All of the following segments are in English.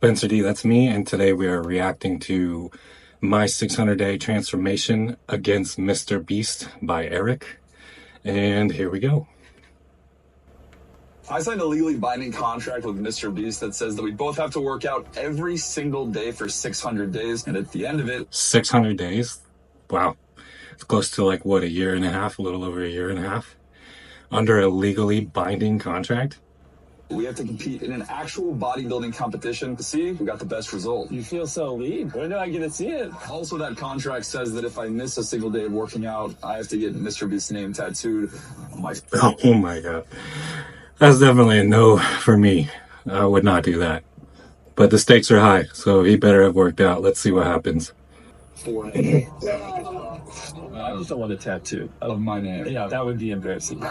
Spencerdthatsme, and today we are reacting to my 600-day transformation against MrBeast by Airrack. And here we go. I signed a legally binding contract with MrBeast that says that we both have to work out every single day for 600 days, and at the end of it... 600 days? Wow. It's close to like, what, a year and a half, a little over a year and a half? Under a legally binding contract? We have to compete in an actual bodybuilding competition to see who got the best result. You feel so lean. When do I get to see it? Also, that contract says that if I miss a single day of working out, I have to get MrBeast's name tattooed on my face. Oh my god. That's definitely a no for me. I would not do that. But the stakes are high, so he better have worked out. Let's see what happens. I just don't want a tattoo of my name. Yeah, that would be embarrassing.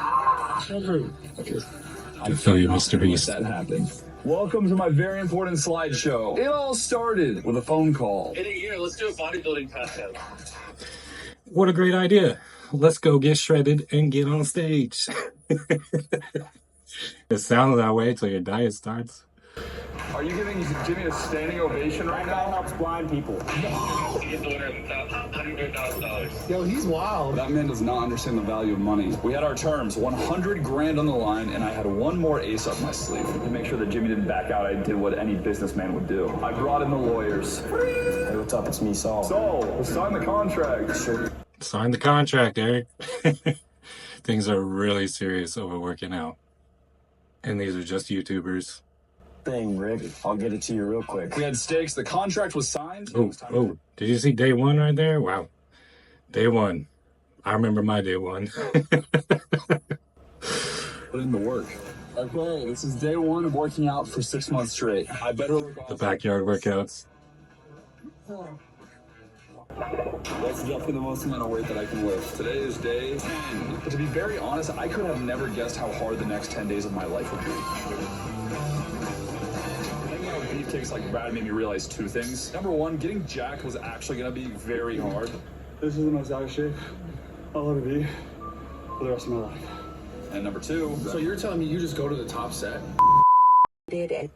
I feel you, MrBeast. That happened. Welcome to my very important slideshow. It all started with a phone call. Hey, here, let's do a bodybuilding contest. What a great idea. Let's go get shredded and get on stage. It sounds that way till your diet starts. Are you giving Jimmy a standing ovation right now? Helps blind people. He's the winner of $100,000. Yo, he's wild. That man does not understand the value of money. We had our terms, 100 grand on the line, and I had one more ace up my sleeve. To make sure that Jimmy didn't back out, I did what any businessman would do. I brought in the lawyers. Hey, what's up? It's me, Saul. So, let's sign the contract. Sure. Sign the contract, Eric. Things are really serious over working out. And these are just YouTubers. Thing, Rick. I'll get it to you real quick. We had stakes. The contract was signed. Oh, did you see day one right there? Wow. Day one. I remember my day one. Put in the work. Okay, this is day one of working out for 6 months straight. I better work off The backyard workouts. That's definitely the most amount of weight that I can lift. Today is day 10. But to be very honest, I could have never guessed how hard the next 10 days of my life would be. Beefcakes like Brad made me realize two things. Number one, getting jacked was actually going to be very hard. This is the most out of shape I'll ever be for the rest of my life. And number two... So you're telling me you just go to the top set? Did it.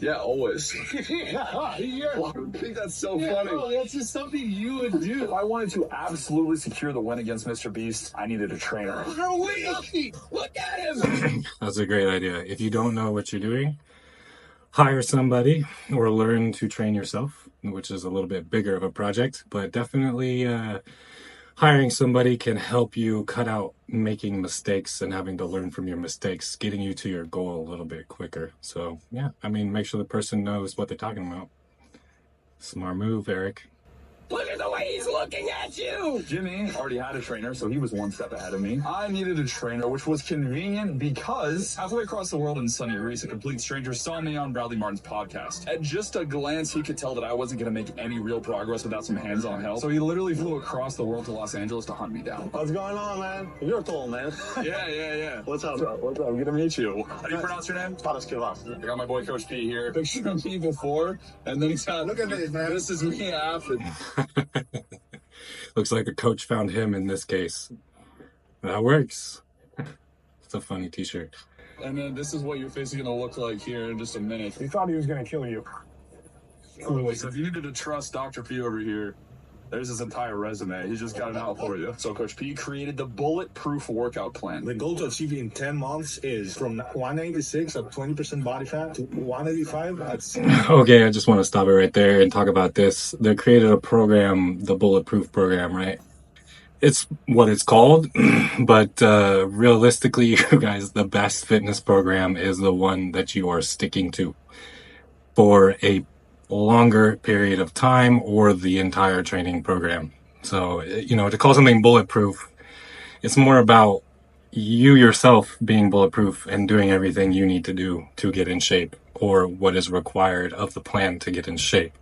Yeah, always. Yeah. I think that's so funny. No, that's just something you would do. If I wanted to absolutely secure the win against MrBeast, I needed a trainer. Look at him! That's a great idea. If you don't know what you're doing, hire somebody or learn to train yourself, which is a little bit bigger of a project, but definitely hiring somebody can help you cut out making mistakes and having to learn from your mistakes, getting you to your goal a little bit quicker. So yeah, I mean, make sure the person knows what they're talking about. Smart move, Eric. Look at the way he's looking at you! Jimmy already had a trainer, so he was one step ahead of me. I needed a trainer, which was convenient because halfway across the world in sunny Greece, a complete stranger saw me on Bradley Martin's podcast. At just a glance, he could tell that I wasn't going to make any real progress without some hands-on help. So he literally flew across the world to Los Angeles to hunt me down. What's going on, man? You're tall, man. Yeah. What's up? What's up? Good to meet you. How do you pronounce your name? Paraskevas. I got my boy Coach P here. Picture of me before, and then he's look at this, man. This is me after. Looks like the coach found him in this case. That works. It's a funny t-shirt. And then this is what your face is going to look like here in just a minute. He thought he was gonna kill you. So if you needed to trust Dr. P over here, there's his entire resume. He just got it out for you. So Coach P created the bulletproof workout plan. The goal to achieve in 10 months is from 196 at 20% body fat to 185 at 6. Okay, I just want to stop it right there and talk about this. They created a program, the Bulletproof program, right? It's what it's called, but realistically, you guys, the best fitness program is the one that you are sticking to for a longer period of time or the entire training program. So, you know, to call something bulletproof, it's more about you yourself being bulletproof and doing everything you need to do to get in shape or what is required of the plan to get in shape.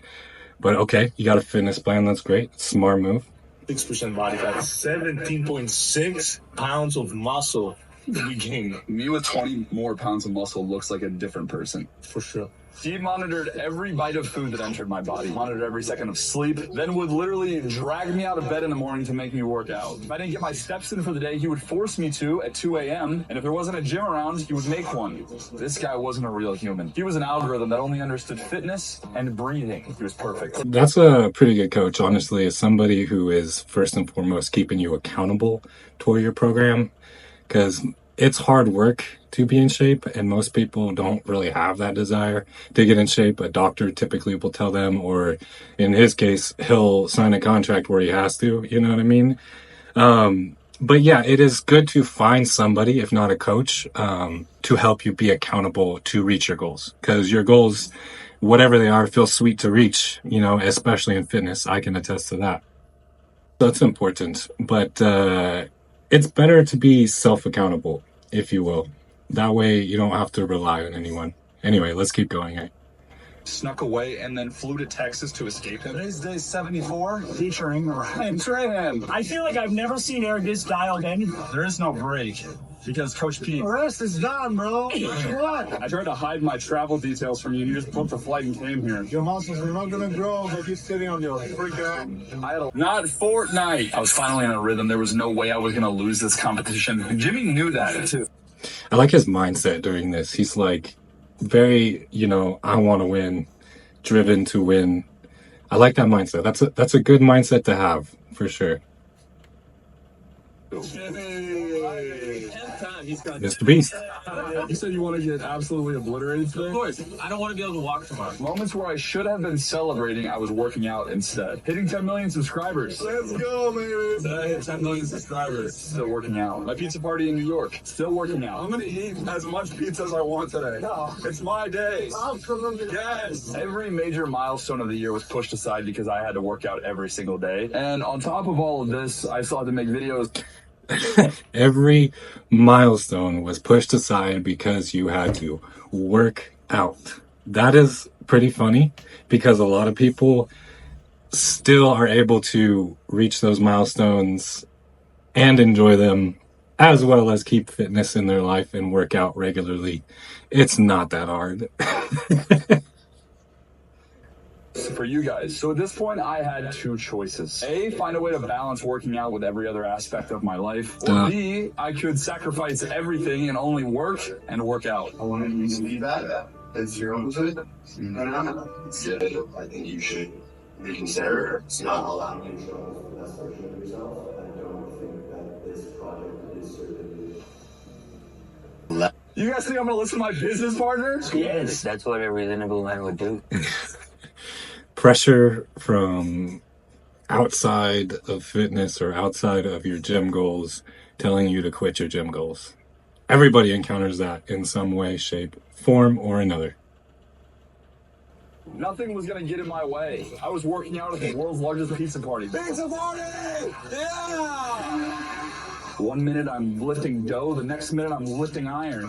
But okay, you got a fitness plan. That's great. Smart move. 6% body fat, 17.6 pounds of muscle to be gained. Me with 20 more pounds of muscle looks like a different person. For sure. He monitored every bite of food that entered my body, monitored every second of sleep, then would literally drag me out of bed in the morning to make me work out. If I didn't get my steps in for the day, he would force me to at 2 a.m., and if there wasn't a gym around, he would make one. This guy wasn't a real human. He was an algorithm that only understood fitness and breathing. He was perfect. That's a pretty good coach, honestly, as somebody who is first and foremost keeping you accountable toward your program, because it's hard work to be in shape, and most people don't really have that desire to get in shape. A doctor typically will tell them, or in his case, he'll sign a contract where he has to, you know what I mean? But yeah, it is good to find somebody, if not a coach, to help you be accountable to reach your goals, because your goals, whatever they are, feel sweet to reach, you know, especially in fitness. I can attest to that. That's important, but it's better to be self-accountable, if you will. That way you don't have to rely on anyone. Anyway, let's keep going. Snuck away and then flew to Texas to escape him. Today's day 74, featuring Ryan Trahan. I feel like I've never seen Eric this dialed in. There is no break because Coach Pete. The rest is done, bro. What? I tried to hide my travel details from you. You just booked a flight and came here. Your muscles are not gonna grow if you're sitting on your freaking ass. Not Fortnite. I was finally in a rhythm. There was no way I was going to lose this competition. Jimmy knew that too. I like his mindset during this. He's like very, you know, I want to win, driven to win. I like that mindset. That's a good mindset to have, for sure. MrBeast. You said you want to get absolutely obliterated today? Of course. I don't want to be able to walk tomorrow. Moments where I should have been celebrating, I was working out instead. Hitting 10 million subscribers. Let's go, baby. I hit 10 million subscribers. Still working out. My pizza party in New York. Still working out. I'm going to eat as much pizza as I want today. No. It's my day. Absolutely. Yes. Every major milestone of the year was pushed aside because I had to work out every single day. And on top of all of this, I still had to make videos. Every milestone was pushed aside because you had to work out. That is pretty funny, because a lot of people still are able to reach those milestones and enjoy them, as well as keep fitness in their life and work out regularly. It's not that hard. For you guys. So at this point, I had two choices. A, find a way to balance working out with every other aspect of my life. Or B, I could sacrifice everything and only work and work out. I want you to be that. It's your own decision. I think you should reconsider. It's not allowing You guys think I'm gonna listen to my business partner? Yes, that's what a reasonable man would do. Pressure from outside of fitness or outside of your gym goals telling you to quit your gym goals. Everybody encounters that in some way, shape, form, or another. Nothing was gonna get in my way. I was working out at the world's largest pizza party. Pizza party! Yeah! 1 minute I'm lifting dough, the next minute I'm lifting iron.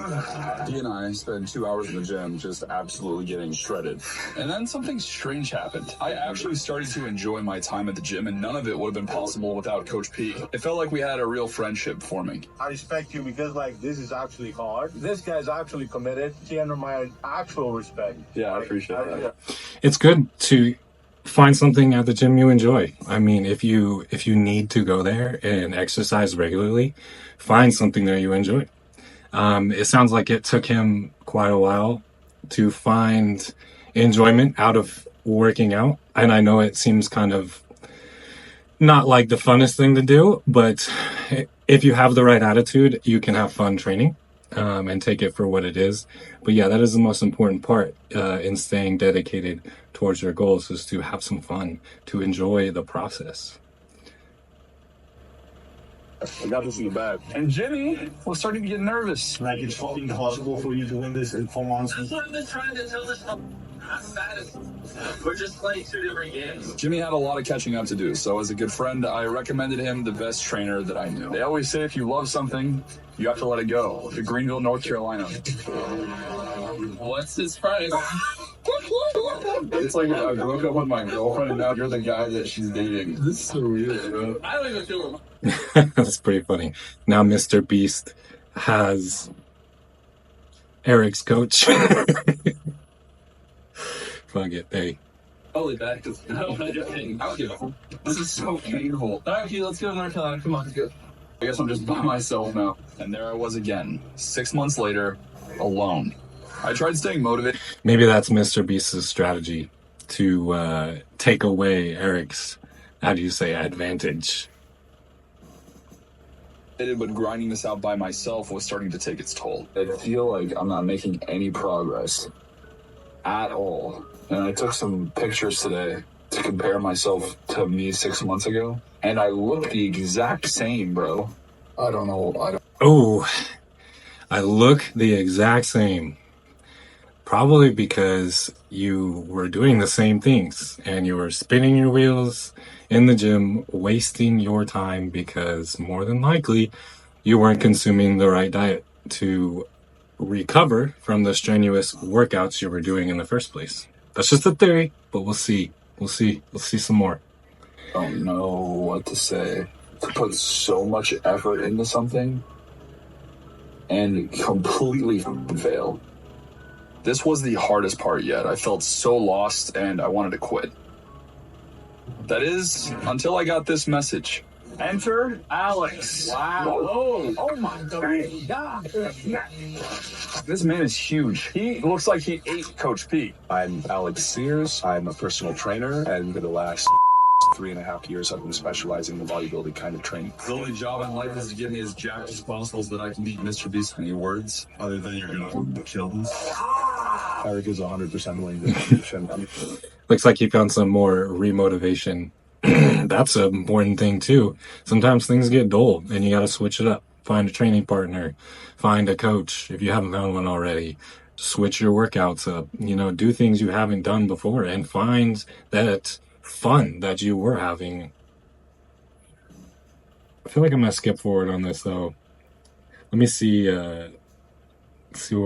He and I spent 2 hours in the gym just absolutely getting shredded. And then something strange happened. I actually started to enjoy my time at the gym, and none of it would have been possible without Coach P. It felt like we had a real friendship forming. I respect you because, like, this is actually hard. This guy's actually committed. He earned my actual respect. Yeah, I appreciate that. It's good to find something at the gym you enjoy. I mean, if you need to go there and exercise regularly, find something there you enjoy. It sounds like it took him quite a while to find enjoyment out of working out. And I know it seems kind of not like the funnest thing to do, but if you have the right attitude, you can have fun training and take it for what it is. But yeah, that is the most important part in staying dedicated towards your goals, is to have some fun, to enjoy the process. I got this in the bag. And Jimmy was starting to get nervous. Like, it's fucking impossible for you to win this in 4 months. That's what I've been trying to tell this. I'm bad at. We're just playing 2 different games. Jimmy had a lot of catching up to do, so as a good friend, I recommended him the best trainer that I knew. They always say if you love something, you have to let it go. To Greenville, North Carolina. What's his price? It's like I broke up with my girlfriend and now you're the guy that she's dating. This is so weird, bro. I don't even feel That's pretty funny. Now MrBeast has Eric's coach. fuck it. Hey. Totally back to this is so painful. Okay, let's go to North Carolina. Come on, let's go. I guess I'm just by myself now. And there I was again, 6 months later, alone. I tried staying motivated. Maybe that's MrBeast's strategy to take away Eric's, how do you say, advantage. But grinding this out by myself was starting to take its toll. I feel like I'm not making any progress at all. And I took some pictures today to compare myself to me 6 months ago. And I look the exact same, bro. I don't know. Oh, I look the exact same. Probably because you were doing the same things and you were spinning your wheels in the gym, wasting your time because more than likely you weren't consuming the right diet to recover from the strenuous workouts you were doing in the first place. That's just a theory, but we'll see. We'll see some more. I don't know what to say. To put so much effort into something and completely fail. This was the hardest part yet. I felt so lost and I wanted to quit. That is, until I got this message. Enter Alex. Wow. Oh my God. This man is huge. He looks like he ate Coach P. I'm Alex Sears. I'm a personal trainer, and for the last 3.5 years, I've been specializing in bodybuilding kind of training. The only job in life is to get me as jacked as possible so that I can beat MrBeast. Any words other than you're gonna kill him? Eric is 100% willing to teach, and Looks like you found some more remotivation. That's an important thing too. Sometimes things get dull and you got to switch it up. Find a training partner, find a coach if you haven't found one already. Switch your workouts up, do things you haven't done before and find that fun that you were having. I feel like I'm gonna skip forward on this though. Let me see what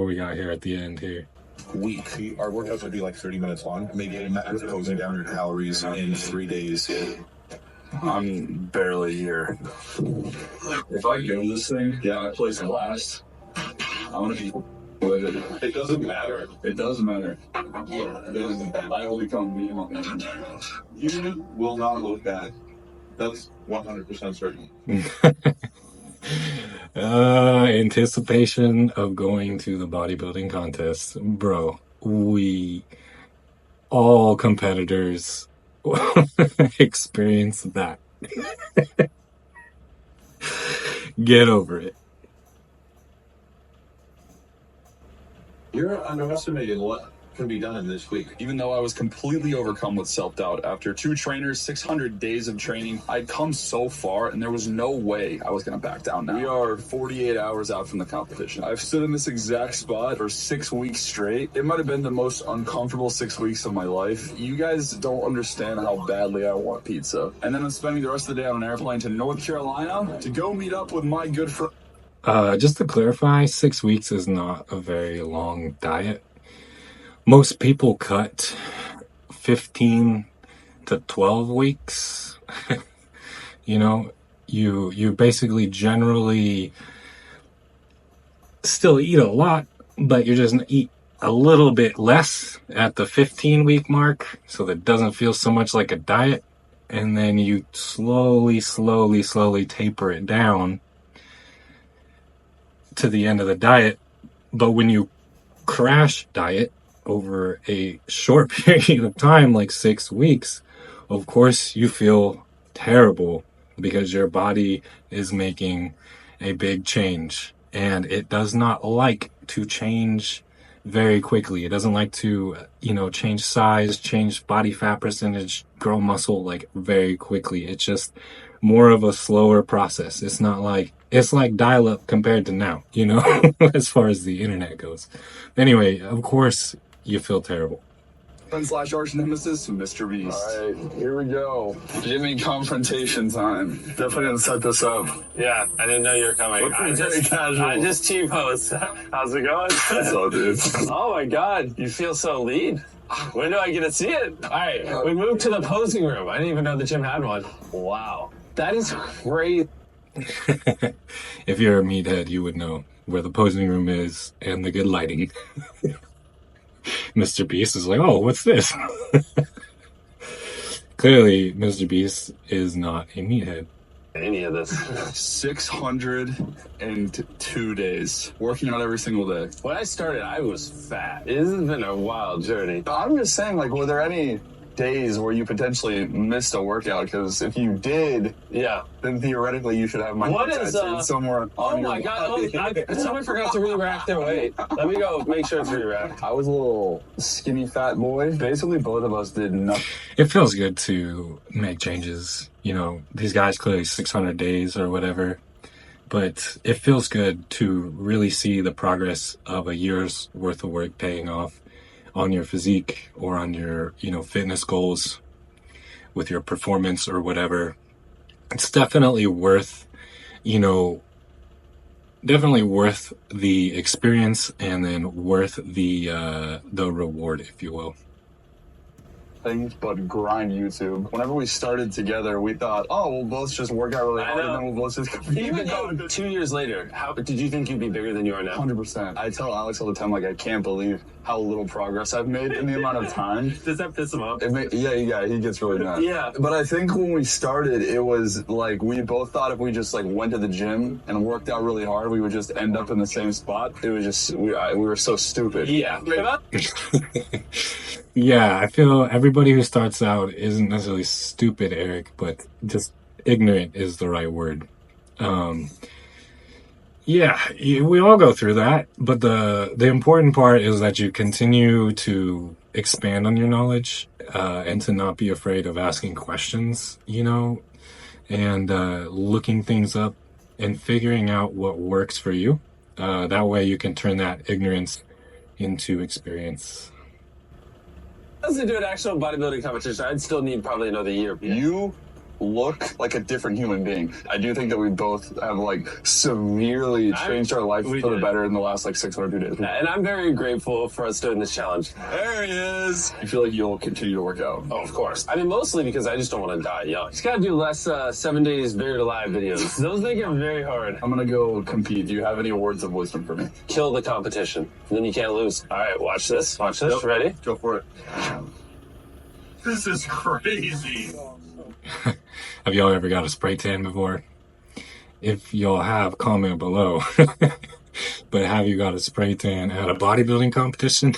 we got here at the end here. week. Our workouts would be like 30 minutes long. Maybe closing down your calories in 3 days. I'm barely here. If I go this thing, I place last. I want to be with it. It doesn't matter. It doesn't matter. I will become me. You will not look bad. That's 100% certain. Anticipation of going to the bodybuilding contest. Bro, we all competitors experience that. Get over it. You're underestimating what can be done in this week. Even though I was completely overcome with self-doubt after 2 trainers, 600 days of training, I'd come so far and there was no way I was going to back down now. We are 48 hours out from the competition. I've stood in this exact spot for 6 weeks straight. It might have been the most uncomfortable 6 weeks of my life. You guys don't understand how badly I want pizza. And then I'm spending the rest of the day on an airplane to North Carolina to go meet up with my good friend. Just to clarify, 6 weeks is not a very long diet. Most people cut 15 to 12 weeks. You basically generally still eat a lot, but you just eat a little bit less at the 15-week mark, so that it doesn't feel so much like a diet. And then you slowly taper it down to the end of the diet. But when you crash diet over a short period of time, like 6 weeks, of course you feel terrible because your body is making a big change, and it does not like to change very quickly. It doesn't like to, change size, change body fat percentage, grow muscle like very quickly. It's just more of a slower process. It's like dial-up compared to now, as far as the internet goes. Anyway, of course you feel terrible. / arch nemesis, MrBeast. All right, here we go. Jimmy confrontation time. Definitely gonna set this up. Yeah, I didn't know you were coming. I just T-posed. How's it going? What's up, dude? Oh my God, you feel so lean. When do I get to see it? All right, we moved to the posing room. I didn't even know the gym had one. Wow, that is great. If you're a meathead, you would know where the posing room is and the good lighting. MrBeast is like, oh, what's this? Clearly, MrBeast is not a meathead. Any of this. 602 days working out every single day. When I started, I was fat. This has been a wild journey. I'm just saying, like, were there any days where you potentially missed a workout? Because if you did, yeah, then theoretically you should have my what is somewhere. Oh my god! Someone forgot to re-rack their weight. Let me go make sure it's re-racked. I was a little skinny fat boy. Basically, both of us did nothing. It feels good to make changes. You know, these guys clearly 600 days or whatever, but it feels good to really see the progress of a year's worth of work paying off on your physique or on your, you know, fitness goals with your performance or whatever. It's definitely worth, you know, definitely worth the experience and then worth the reward, if you will. Things but grind YouTube. Whenever we started together, we thought, oh, we'll both just work out really hard and then we'll both just compete. Even though 2 years later, how did you think you'd be bigger than you are now? 100%. I tell Alex all the time, like, I can't believe how little progress I've made in the amount of time. Does that piss him off? Yeah, he gets really mad. Yeah. But I think when we started, it was like we both thought if we just like went to the gym and worked out really hard, we would just end up in the same spot. It was just, we were so stupid. Yeah. Yeah, I feel everybody who starts out isn't necessarily stupid, Eric, but just ignorant is the right word. Yeah, we all go through that, but the important part is that you continue to expand on your knowledge and to not be afraid of asking questions, you know, and looking things up and figuring out what works for you. That way you can turn that ignorance into experience. If I was to do an actual bodybuilding competition, I'd still need probably another year. You look like a different human being. I do think that we both have like severely changed our life for the better in the last like 602 days. And I'm very grateful for us doing this challenge. There he is. You feel like you'll continue to work out? Oh, of course. I mean, mostly because I just don't want to die young. Just gotta do less 7 days buried alive videos. Those make it very hard. I'm gonna go compete. Do you have any words of wisdom for me? Kill the competition. Then you can't lose. All right, watch this. Watch this. Yep. Ready? Go for it. This is crazy. Have y'all ever got a spray tan before? If y'all have, comment below. But have you got a spray tan at a bodybuilding competition?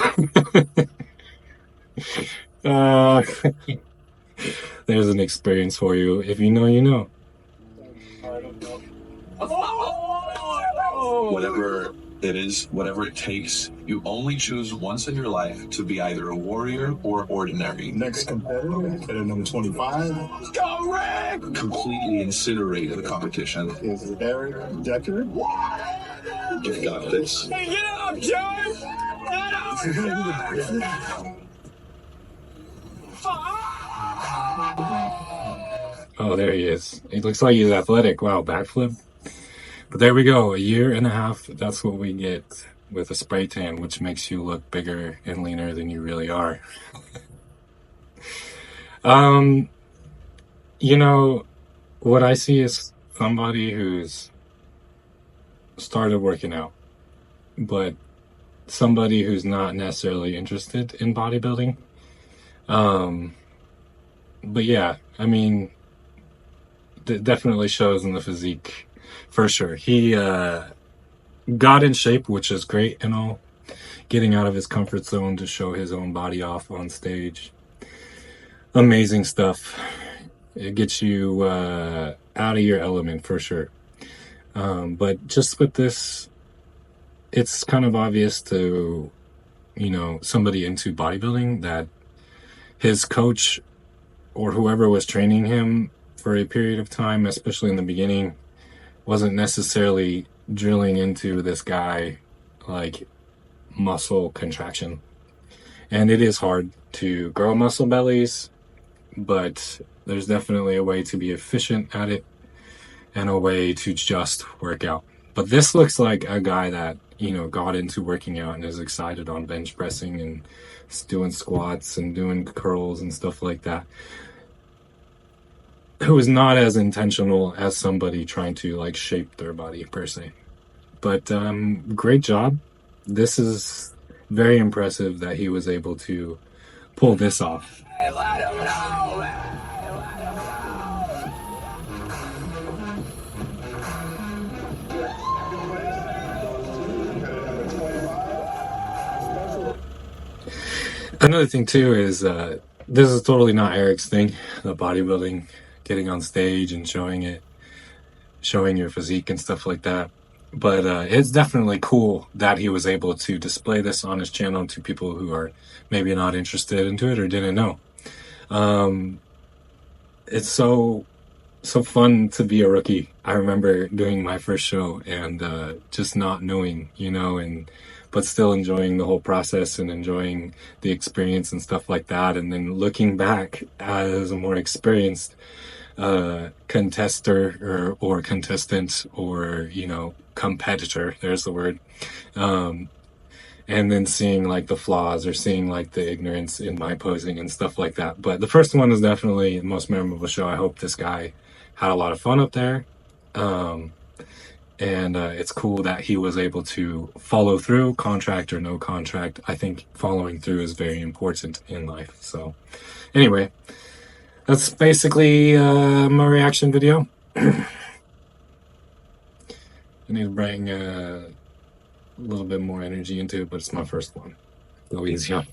There's an experience for you. If you know, you know. Whatever it is, whatever it takes, you only choose once in your life to be either a warrior or ordinary. Next competitor, competitor number 25. Go, Rick! Completely incinerate the competition. Is Eric Decker. You've got this. Hey, get up, John! Get up, Oh, there he is. He looks like he's athletic. Wow, backflip. But there we go. 1.5 years. That's what we get with a spray tan, which makes you look bigger and leaner than you really are. You know, what I see is somebody who's started working out, but somebody who's not necessarily interested in bodybuilding. But yeah, I mean, it definitely shows in the physique. For sure. He got in shape, which is great and all. Getting out of his comfort zone to show his own body off on stage. Amazing stuff. It gets you out of your element for sure. But just with this, it's kind of obvious to, you know, somebody into bodybuilding that his coach or whoever was training him for a period of time, especially in the beginning, wasn't necessarily drilling into this guy like muscle contraction. And it is hard to grow muscle bellies, but there's definitely a way to be efficient at it and a way to just work out. But this looks like a guy that, you know, got into working out and is excited on bench pressing and doing squats and doing curls and stuff like that. Who is not as intentional as somebody trying to like shape their body per se. But great job. This is very impressive that he was able to pull this off. Another thing too is this is totally not Eric's thing, the bodybuilding, getting on stage and showing your physique and stuff like that. But it's definitely cool that he was able to display this on his channel to people who are maybe not interested into it or didn't know. It's so fun to be a rookie. I remember doing my first show and just not knowing, you know, but still enjoying the whole process and enjoying the experience and stuff like that. And then looking back as a more experienced contester or contestant or, you know, competitor, there's the word, and then seeing like the flaws or seeing like the ignorance in my posing and stuff like that. But the first one is definitely the most memorable show. I hope this guy had a lot of fun up there, and it's cool that he was able to follow through, contract or no contract. I think following through is very important in life. So anyway, that's basically my reaction video. I need to bring a little bit more energy into it, but it's my first one. Go easy on.